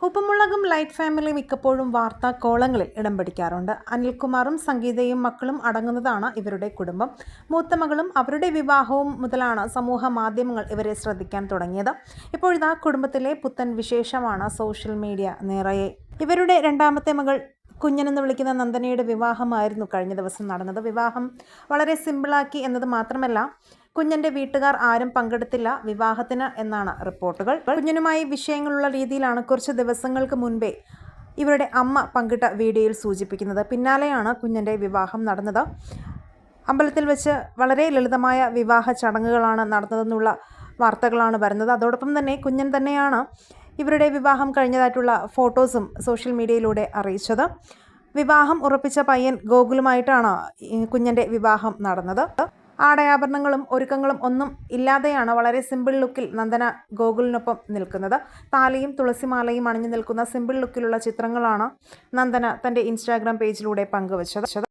ഉപ്പുമുളകും light family മിക്കപ്പോഴും വാർത്താ കോളങ്ങളിൽ ഇടം പിടിക്കാറുണ്ട്. അനിൽകുമാറും സംഗീതയും മക്കളും അടങ്ങുന്നതാണ് ഇവരുടെ കുടുംബം. മൂത്ത മകളും അവരുടെ വിവാഹവും മുതലാണ് സമൂഹ മാധ്യമങ്ങൾ ഇവരെ ശ്രദ്ധിക്കാൻ തുടങ്ങിയത്. ഇപ്പോഴിതാ കുടുംബത്തിലെ പുത്തൻ വിശേഷമാണ് സോഷ്യൽ മീഡിയ നിറയെ. ഇവരുടെ രണ്ടാമത്തെ മകൾ കുഞ്ഞനെന്ന് വിളിക്കുന്ന നന്ദനയുടെ വിവാഹമായിരുന്നു കഴിഞ്ഞ ദിവസം നടന്നത്. വിവാഹം വളരെ സിമ്പിളാക്കി എന്നത് മാത്രമല്ല, കുഞ്ഞൻ്റെ വീട്ടുകാർ ആരും പങ്കെടുത്തില്ല വിവാഹത്തിന് എന്നാണ് റിപ്പോർട്ടുകൾ. കുഞ്ഞിനുമായി വിഷയങ്ങളുള്ള രീതിയിലാണ് കുറച്ച് ദിവസങ്ങൾക്ക് മുൻപേ ഇവരുടെ അമ്മ പങ്കിട്ട വീഡിയോയിൽ സൂചിപ്പിക്കുന്നത്. പിന്നാലെയാണ് കുഞ്ഞൻ്റെ വിവാഹം നടന്നത്. അമ്പലത്തിൽ വെച്ച് വളരെ ലളിതമായ വിവാഹ ചടങ്ങുകളാണ് നടന്നതെന്നുള്ള വാർത്തകളാണ് വരുന്നത്. അതോടൊപ്പം തന്നെ കുഞ്ഞൻ തന്നെയാണ് ഇവരുടെ വിവാഹം കഴിഞ്ഞതായിട്ടുള്ള ഫോട്ടോസും സോഷ്യൽ മീഡിയയിലൂടെ അറിയിച്ചത്. വിവാഹം ഉറപ്പിച്ച പയ്യൻ ഗോകുലുമായിട്ടാണ് കുഞ്ഞൻ്റെ വിവാഹം നടന്നത്. ആടയാഭരണങ്ങളും ഒരുക്കങ്ങളും ഒന്നും ഇല്ലാതെയാണ് വളരെ സിമ്പിൾ ലുക്കിൽ നന്ദന ഗോകുലിനൊപ്പം നിൽക്കുന്നത്. താലിയും തുളസിമാലയും അണിഞ്ഞു നിൽക്കുന്ന സിമ്പിൾ ലുക്കിലുള്ള ചിത്രങ്ങളാണ് നന്ദന തൻ്റെ ഇൻസ്റ്റാഗ്രാം പേജിലൂടെ പങ്കുവച്ചത്.